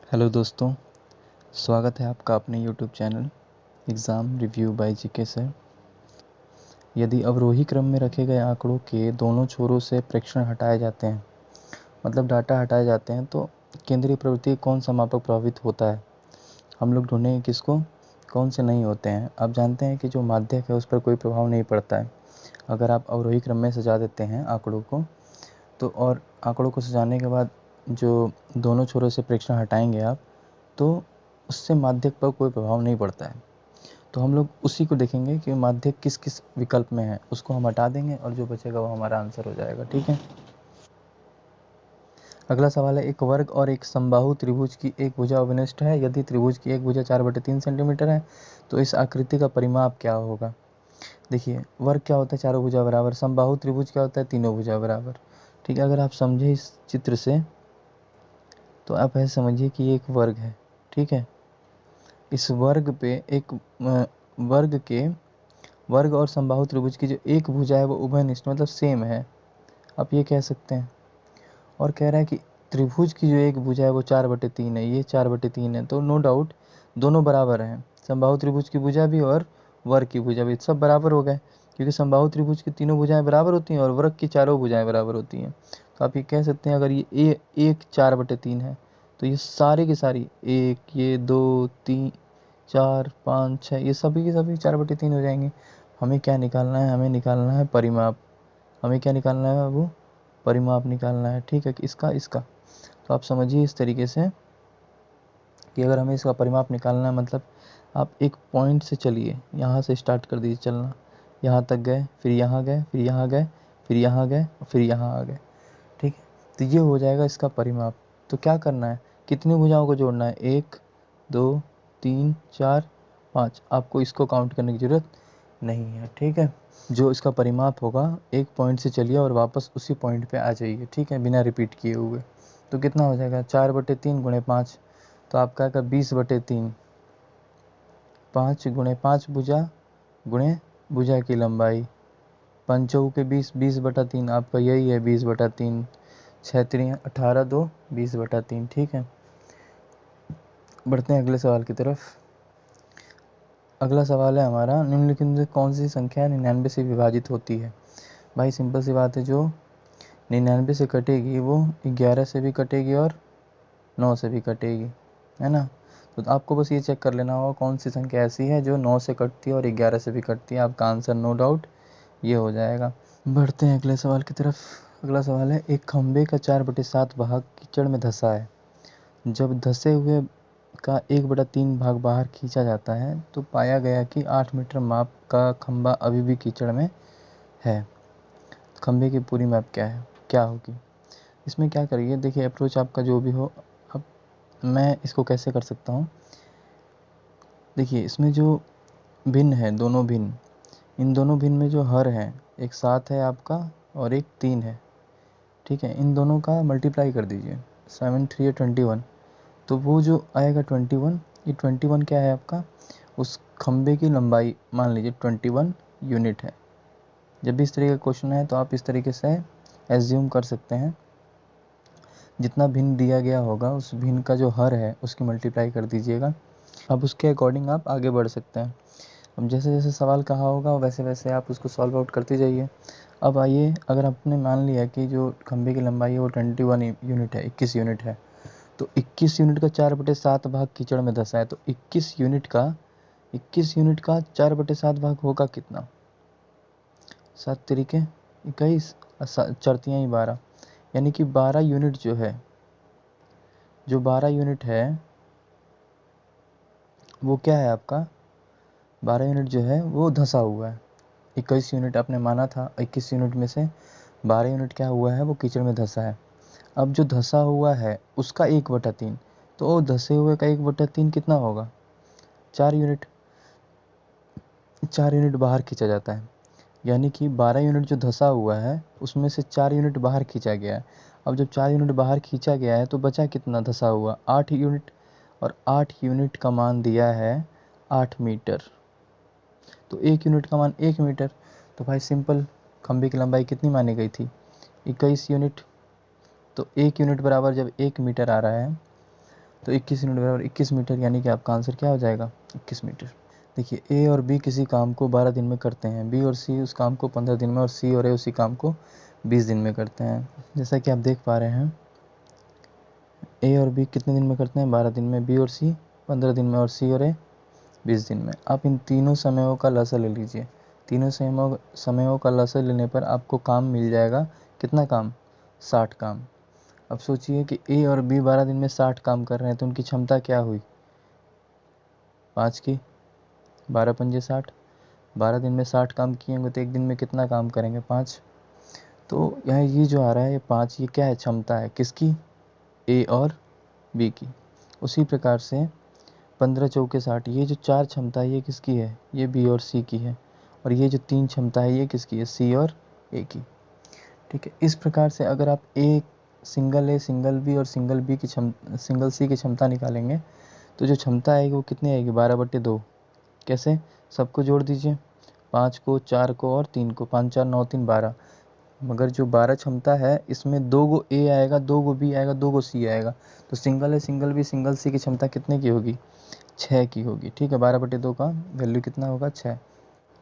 Hello दोस्तों, स्वागत है आपका अपने YouTube channel exam review by GK sir. यदि अवरोही क्रम में रखे गए आंकड़ों के दोनों छोरों से प्रेक्षण हटाए जाते हैं, मतलब डाटा हटाए जाते हैं, तो केंद्रीय प्रवृत्ति कौन सा मापक प्रभावित होता है? हम लोग ढूंढेंगे किसको, कौन से नहीं होते हैं। आप जानते हैं कि जो माध्यक है उस पर कोई प्रभाव नहीं पड़ता है। अगर आप अवरोही क्रम में सजा देते हैं आंकड़ों को, तो और आंकड़ों को सजाने के बाद जो दोनों छोरों से प्रेक्षण हटाएंगे आप, तो उससे माध्यक पर कोई प्रभाव नहीं पड़ता है। तो हम लोग उसी को देखेंगे कि माध्यक किस किस विकल्प में है, उसको हम हटा देंगे और जो बचेगा वो हमारा आंसर हो जाएगा। ठीक है। अगला सवाल है, एक वर्ग और एक समबाहु त्रिभुज की एक भुजा अवनिष्ठ है। यदि त्रिभुज की एक भुजा 4/3 सेंटीमीटर है तो इस आकृति का परिमाप क्या होगा? देखिए, वर्ग क्या होता है? चारों भुजा बराबर। समबाहु त्रिभुज क्या होता है? तीनों भुजा बराबर। ठीक है। अगर आप समझे इस चित्र से तो आप ऐसे समझिए कि ये एक वर्ग है। ठीक है। इस वर्ग पे एक वर्ग और समबाहु त्रिभुज की जो एक भुजा है वो उभयनिष्ठ मतलब सेम है, आप ये कह सकते हैं। और कह रहा है कि त्रिभुज की जो एक भुजा है वो 4/3 है, ये 4/3 है, तो नो डाउट दोनों बराबर हैं। समबाहु त्रिभुज की भुजा भी और वर्ग की भुजा भी सब बराबर हो गए, क्योंकि समबाहु त्रिभुज की तीनों भुजाएं बराबर होती हैं और वर्ग की चारों भुजाएं बराबर होती हैं। तो आप ये कह सकते हैं, अगर ये एक 4/3 है तो ये सारी की सारी, एक, ये 2, 3, 4, 5, 6, ये सभी की सभी 4/3 हो जाएंगे। हमें क्या निकालना है? हमें निकालना है परिमाप। हमें क्या निकालना है बाबू? परिमाप निकालना है। ठीक है कि इसका इसका तो आप समझिए इस तरीके से कि अगर हमें इसका परिमाप निकालना है, मतलब आप एक पॉइंट से चलिए, यहाँ से स्टार्ट कर दीजिए चलना, यहाँ तक गए, फिर यहाँ गए, फिर यहाँ गए, फिर यहाँ गए, फिर यहाँ आ गए। ठीक है। तो ये हो जाएगा इसका परिमाप। तो क्या करना है? कितनी भुजाओं को जोड़ना है? 1, 2, 3, 4, 5। आपको इसको काउंट करने की ज़रूरत नहीं है। ठीक है। जो इसका परिमाप होगा, एक पॉइंट से चलिए और वापस उसी पॉइंट पे आ जाइए। ठीक है, बिना रिपीट किए हुए। तो कितना हो जाएगा? 4/3 गुणे 5, तो आपका आएगा 20/3। 5 गुणे 5 भुजा गुणे भुजा की लंबाई, 5 के 20, 20/3 आपका यही है, 20/3। 6 3 18, 2 20/3। ठीक है। बढ़ते हैं अगले सवाल की तरफ। अगला सवाल है हमारा, निम्नलिखित में कौन सी संख्या 99 से विभाजित होती है? भाई सिंपल सी बात है, जो 99 से कटेगी वो 11 से भी कटेगी और 9 से भी कटेगी, है ना। तो आपको बस ये चेक कर लेना होगा कौन सी संख्या ऐसी है जो 9 से कटती है और 11 से भी कटती है। आपका आंसर नो डाउट ये हो जाएगा। बढ़ते हैं अगले सवाल की तरफ। अगला सवाल है, एक खंबे का 4/7 भाग कीचड़ में धंसा है। जब धंसे हुए का 1/3 भाग बाहर खींचा जाता है तो पाया गया कि 8 मीटर माप का खंबा अभी भी कीचड़ में है। खंबे की पूरी मैप क्या होगी? इसमें क्या करिए, देखिए अप्रोच आपका जो भी हो। अब मैं इसको कैसे कर सकता हूँ? देखिए, इसमें जो भिन्न है, दोनों भिन्न, इन दोनों भिन्न में जो हर है, एक 7 है आपका और एक 3 है। ठीक है। इन दोनों का मल्टीप्लाई कर दीजिए, 7 3 21, तो वो जो आएगा 21। ये 21 क्या है आपका? उस खंबे की लंबाई मान लीजिए 21 यूनिट है। जब भी इस तरीके का क्वेश्चन है तो आप इस तरीके से एज्यूम कर सकते हैं, जितना भिन्न दिया गया होगा उस भिन्न का जो हर है उसकी मल्टीप्लाई कर दीजिएगा। अब उसके अकॉर्डिंग आप आगे बढ़ सकते हैं। अब जैसे जैसे सवाल कहा होगा वैसे वैसे आप उसको सॉल्व आउट करते जाइए। अब आइए, अगर आपने मान लिया कि जो खंबे की लंबाई है वो 21 यूनिट है, 21 यूनिट है, तो 21 यूनिट का 4/7 भाग कीचड़ में धंसा है, तो 21 यूनिट का 4/7 भाग होगा कितना? 7 तरीके 21, 4 ही 12, यानी कि 12 यूनिट जो है, जो 12 यूनिट है वो क्या है आपका? 12 यूनिट जो है वो धंसा हुआ है। 21 यूनिट आपने माना था, 21 यूनिट में से 12 यूनिट क्या हुआ है? वो कीचड़ में धंसा है। अब जो धंसा हुआ है उसका 1/3, तो धंसे हुए का 1/3 कितना होगा? 4 यूनिट। 4 यूनिट बाहर खींचा जाता है, यानी कि 12 यूनिट जो धंसा हुआ है उसमें से 4 यूनिट बाहर खींचा गया है। अब जब 4 यूनिट बाहर खींचा गया है तो बचा कितना धंसा हुआ? 8 यूनिट, और 8 यूनिट का मान दिया है 8 मीटर, तो 1 यूनिट का मान 1 मीटर। तो भाई सिंपल, खंभे की लंबाई कितनी मानी गई थी? 21 यूनिट। तो 1 यूनिट बराबर जब 1 मीटर आ रहा है तो 21 यूनिट बराबर 21 मीटर, यानी कि आपका आंसर क्या हो जाएगा 21 मीटर। देखिए ए और बी किसी काम को 12 दिन में करते हैं, बी और सी उस काम को 15 दिन में, और सी और ए उसी काम को 20 दिन में करते हैं। जैसा कि आप देख पा रहे हैं ए और बी कितने दिन में करते हैं 12 दिन में, बी और सी 15 दिन में, और सी और ए 20 दिन में। आप इन तीनों समयों का लसा ले लीजिए। तीनों समयों का लसा लेने पर आपको काम मिल जाएगा, कितना काम 60 काम। अब सोचिए कि ए और बी 12 दिन में 60 काम कर रहे हैं तो उनकी क्षमता क्या हुई 5 की, 12 पंजे 60, 12 दिन में 60 काम किए होंगे तो एक दिन में कितना काम करेंगे 5। तो यहाँ ये जो आ रहा है ये 5, ये क्या है क्षमता है किसकी ए और बी की। उसी प्रकार से 15 चौके 60, ये जो 4 क्षमता है ये किसकी है, ये बी और सी की है, और ये जो 3 क्षमता है ये किसकी है, सी और ए की। ठीक है, इस प्रकार से अगर आप ए सिंगल बी और सिंगल सी की क्षमता निकालेंगे तो जो क्षमता आएगी वो कितनी आएगी 12/2। कैसे, सबको जोड़ दीजिए, 5 को, 4 को और 3 को, 5 4 9 3 12। मगर जो 12 क्षमता है इसमें 2 गो ए आएगा, 2 गो बी आएगा, 2 गो सी आएगा, तो सिंगल बी सिंगल सी की क्षमता कितने की होगी 6 की होगी। ठीक है, 12/2 का वैल्यू कितना होगा 6।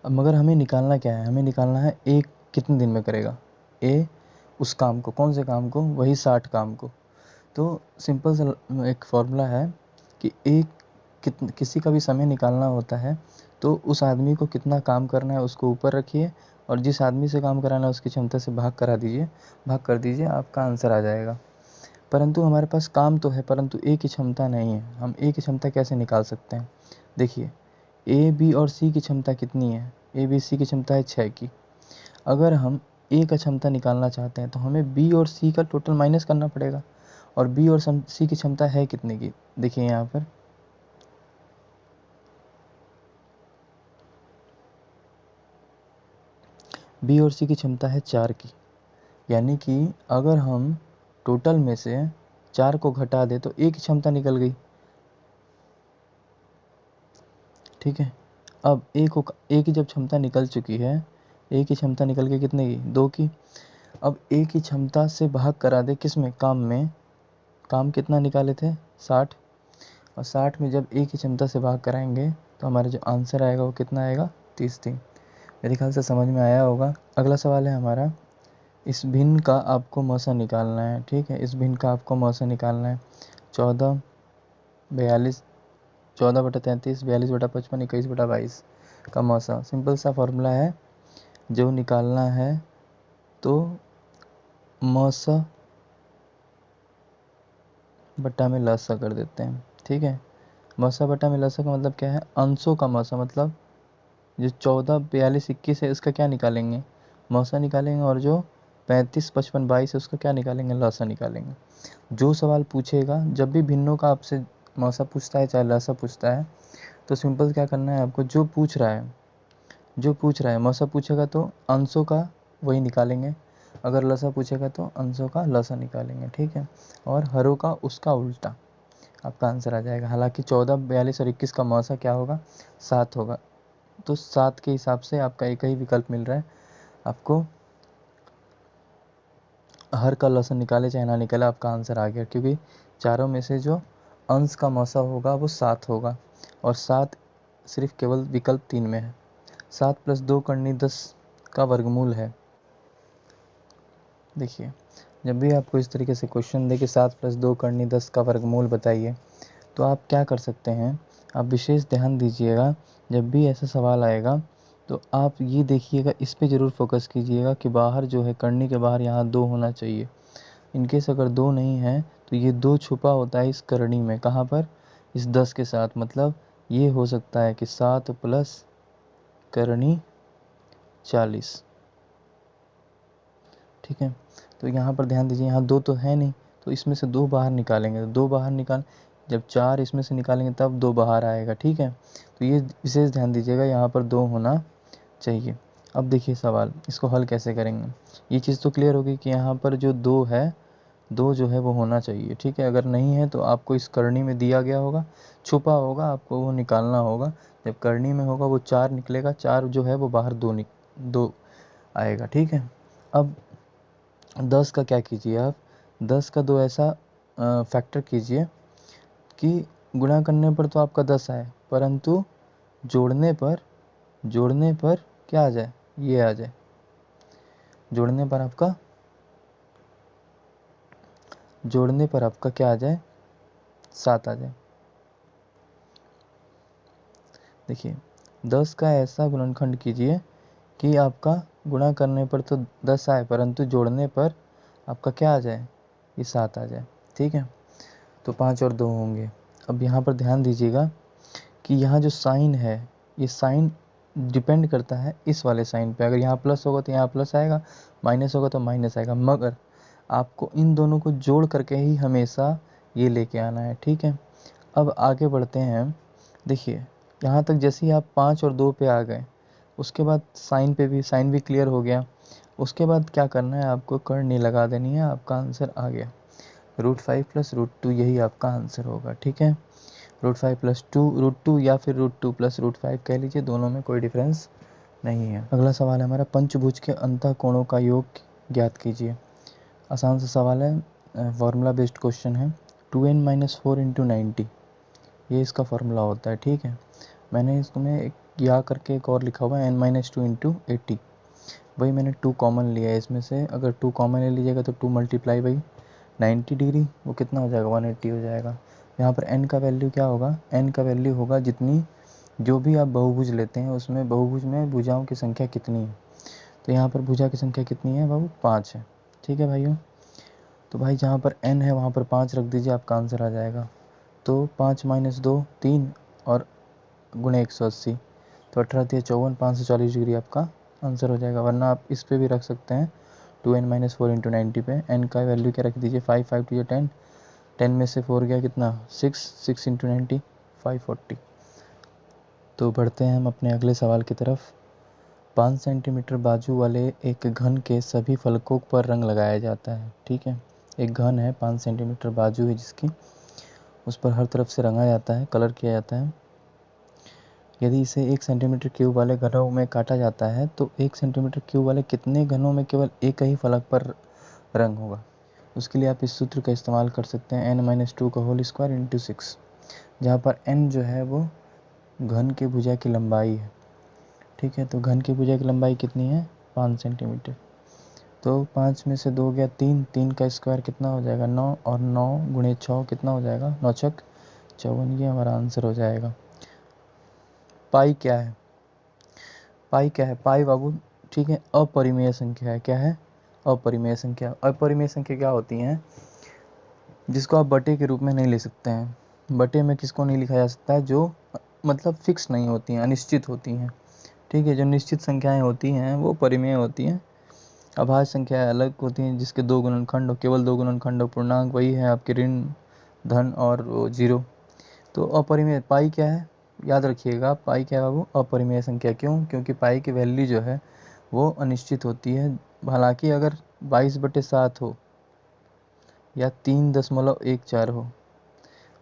अब मगर हमें निकालना क्या है, हमें निकालना है ए कितने दिन में करेगा, ए उस काम को, कौन से काम को, वही 60 काम को। तो सिंपल सा एक फॉर्मूला है कि एक किसी का भी समय निकालना होता है तो उस आदमी को कितना काम करना है उसको ऊपर रखिए, और जिस आदमी से काम कराना है उसकी क्षमता से भाग कर दीजिए, आपका आंसर आ जाएगा। परंतु हमारे पास काम तो है परंतु ए की क्षमता नहीं है। हम ए की क्षमता कैसे निकाल सकते हैं, देखिए ए बी और सी की क्षमता कितनी है, ए बी सी की क्षमता है 6 की। अगर हम ए का क्षमता निकालना चाहते हैं तो हमें बी और सी का टोटल माइनस करना पड़ेगा, और बी और सी की क्षमता है कितने की, देखिए यहाँ पर बी और सी की क्षमता है 4 की, यानी कि अगर हम टोटल में से 4 को घटा दें तो ए की क्षमता निकल गई। ठीक है, अब ए की जब क्षमता निकल चुकी है, ए की क्षमता निकल के कितने की 2 की। अब ए की क्षमता से भाग करा दे किस में, काम में, काम कितना निकाले थे 60, और 60 में जब ए की क्षमता से भाग कराएंगे तो हमारा जो आंसर आएगा वो कितना आएगा 30 दिन। मेरे ख्याल से समझ में आया होगा। अगला सवाल है हमारा, इस भिन्न का आपको मौसा निकालना है। ठीक है, इस भिन्न का आपको मौसा निकालना है 14 42 14/33 42/55 21/22 का मौसा। सिंपल सा फॉर्मूला है, जो निकालना है तो मौसा बट्टा में लसा कर देते हैं। ठीक है, मौसा बट्टा में लसा का मतलब क्या है, अंशों का मौसा, मतलब जो 14 42 21 है इसका क्या निकालेंगे मौसा निकालेंगे, और जो 35 55 22 है उसका क्या निकालेंगे लसा निकालेंगे। जो सवाल पूछेगा, जब भी भिन्नों का आपसे मौसा पूछता है चाहे लसा पूछता है तो सिंपल क्या करना है आपको, जो पूछ रहा है मौसा पूछेगा तो अंशों का वही निकालेंगे, अगर लसा पूछेगा तो अंशों का लसा निकालेंगे। ठीक है, और हरों का उसका उल्टा, आपका आंसर आ जाएगा। हालांकि 14 42 और 21 का मौसा क्या होगा 7 होगा, तो 7 के हिसाब से आपका एक ही विकल्प मिल रहा है आपको, हर का लसन निकाले चाहे ना निकाले आपका आंसर आ गया, क्योंकि चारों में से जो अंश का मौसा होगा वो 7 होगा, और 7 सिर्फ केवल विकल्प 3 में है। 7 + 2 करनी 10 का वर्गमूल है। देखिए, जब भी आपको इस तरीके से क्वेश्चन दे कि 7 + 2 करनी 10 का वर्गमूल बताइए, तो आप क्या कर सकते हैं, आप विशेष ध्यान दीजिएगा। जब भी ऐसा सवाल आएगा तो आप ये देखिएगा, इस पे ज़रूर फोकस कीजिएगा कि बाहर जो है करनी के बाहर यहाँ 2 होना चाहिए। इनकेस अगर 2 नहीं है तो ये 2 छुपा होता है इस करनी में, कहाँ पर, इस 10 के साथ। मतलब ये हो सकता है कि 7 + करनी 40। ठीक है, तो यहाँ पर ध्यान दीजिए, यहाँ 2 तो है नहीं, तो इसमें से 2 बाहर निकालेंगे, तो 2 बाहर निकाल, जब 4 इसमें से निकालेंगे तब 2 बाहर आएगा। ठीक है, तो ये विशेष ध्यान दीजिएगा, यहाँ पर 2 होना चाहिए। अब देखिए सवाल, इसको हल कैसे करेंगे, ये चीज़ तो क्लियर होगी कि यहाँ पर जो 2 है, 2 जो है वो होना चाहिए। ठीक है, अगर नहीं है तो आपको इस करनी में दिया गया होगा, छुपा होगा, आपको वो निकालना होगा। जब करनी में होगा वो 4 निकलेगा, 4 जो है वो बाहर 2 आएगा। ठीक है, अब 10 का क्या कीजिए आप, 10 का 2 ऐसा फैक्टर कीजिए कि गुणा करने पर तो आपका 10 आए, परंतु जोड़ने पर क्या आ जाए, ये आ जाए। जोड़ने पर आपका क्या आ जाए, 7 आ जाए। देखिए 10 का ऐसा गुणनखंड कीजिए कि आपका गुणा करने पर तो 10 आए, परंतु जोड़ने पर आपका क्या आ जाए, ये 7 आ जाए। ठीक है, तो 5 और 2 होंगे। अब यहाँ पर ध्यान दीजिएगा कि यहाँ जो साइन है, ये साइन डिपेंड करता है इस वाले साइन पे। अगर यहाँ प्लस होगा तो यहाँ प्लस आएगा, माइनस होगा तो माइनस आएगा, मगर आपको इन दोनों को जोड़ करके ही हमेशा ये लेके आना है। ठीक है, अब आगे बढ़ते हैं। देखिए यहाँ तक जैसे ही आप 5 और 2 पे आ गए, उसके बाद साइन भी क्लियर हो गया। उसके बाद क्या करना है, आपको करनी लगा देनी है, आपका आंसर आ गया। √5 + √2 यही आपका आंसर होगा। ठीक है, √5 + 2 √2 या फिर √2 + √5 कह लीजिए, दोनों में कोई डिफरेंस नहीं है। अगला सवाल है हमारा, पंचभुज के अंतःकोणों का योग ज्ञात कीजिए। आसान सा सवाल है, फॉर्मूला बेस्ड क्वेश्चन है। 2n - 4 × 90 ये इसका फॉर्मूला होता है। ठीक है, मैंने इसमें एक या करके एक और लिखा हुआ है, n - 2 × 80। वही मैंने 2 कॉमन लिया है इसमें से। अगर 2 कॉमन ले लीजिएगा तो 2 × 90 डिग्री, वो कितना हो जाएगा, 180 हो जाएगा। यहाँ पर n का वैल्यू क्या होगा, n का वैल्यू होगा जितनी, जो भी आप बहुभुज लेते हैं उसमें बहुभुज में भुजाओं की संख्या कितनी है। तो यहाँ पर भुजा की संख्या कितनी है बाबू, 5 है। ठीक है भाइयों, तो भाई जहाँ पर n है वहाँ पर 5 रख दीजिए, आपका आंसर आ जाएगा। तो 5 - 2 3 और गुणे 180, तो 18 × 3 = 54, 540 डिग्री आपका आंसर हो जाएगा। वरना आप इस पे भी रख सकते हैं, 2n - 4 × 90 पे n का वैल्यू क्या रख दीजिए, 5 5 2 10, 10 में से 4 गया कितना, 6 6 × 90 540। तो बढ़ते हैं हम अपने अगले सवाल की तरफ। 5 सेंटीमीटर बाजू वाले एक घन के सभी फलकों पर रंग लगाया जाता है। ठीक है, एक घन है, 5 सेंटीमीटर बाजू है जिसकी, उस पर हर तरफ से रंगा जाता है, कलर किया जाता है। यदि इसे 1 सेंटीमीटर क्यूब वाले घनों में काटा जाता है तो 1 सेंटीमीटर क्यूब वाले कितने घनों में केवल एक ही फलक पर रंग होगा। उसके लिए आप इस सूत्र का इस्तेमाल कर सकते हैं, n - 2 का होल स्क्वायर इंटू 6, जहाँ पर n जो है वो घन की भुजा की लंबाई है। ठीक है, तो घन की भुजा की लंबाई कितनी है, 5 सेंटीमीटर। तो 5 में से 2 गया 3, 3 का स्क्वायर कितना हो जाएगा, 9, और 9 × 6 कितना हो जाएगा, 9 × 6 = 54, ये हमारा आंसर हो जाएगा। पाई क्या है, पाई बाबू, ठीक है, अपरिमेय संख्या है। क्या है, अपरिमेय संख्या। अपरिमेय संख्या क्या होती हैं, जिसको आप बटे के रूप में नहीं ले सकते हैं। बटे में किसको नहीं लिखा जा सकता है, जो मतलब फिक्स नहीं होती हैं, अनिश्चित होती हैं। ठीक है, जो निश्चित संख्याएं होती हैं वो परिमेय होती हैं। अभाज्य संख्याएं अलग होती हैं, जिसके 2 गुणनखंड हो, केवल 2 गुणनखंड हो। पूर्णांक वही है आपके ऋण, धन और 0। तो अपरिमेय पाई क्या है, याद रखिएगा, पाई क्या है बाबू, अपरिमेय संख्या। क्यों, क्योंकि पाई की वैल्यू जो है वो अनिश्चित होती है। हालांकि अगर 22/7 हो या 3.14 हो,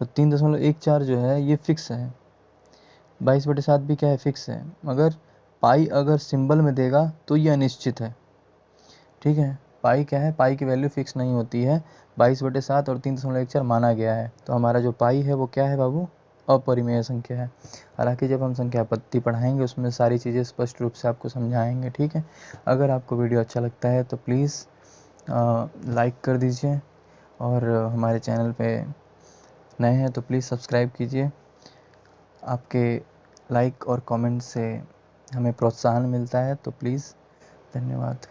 तो 3.14 जो है ये फिक्स है, 22/7 भी क्या है, फिक्स है। मगर पाई अगर सिंबल में देगा तो ये अनिश्चित है। ठीक है, पाई क्या है, पाई की वैल्यू फिक्स नहीं होती है, 22/7 और 3.14 माना गया है। तो हमारा जो पाई है वो क्या है बाबू, अपरिमेय संख्या है। हालांकि जब हम संख्या पत्ती पढ़ाएंगे उसमें सारी चीज़ें स्पष्ट रूप से आपको समझाएंगे। ठीक है, अगर आपको वीडियो अच्छा लगता है तो प्लीज़ लाइक कर दीजिए, और हमारे चैनल पे नए हैं तो प्लीज़ सब्सक्राइब कीजिए। आपके लाइक और कमेंट से हमें प्रोत्साहन मिलता है, तो प्लीज़ धन्यवाद।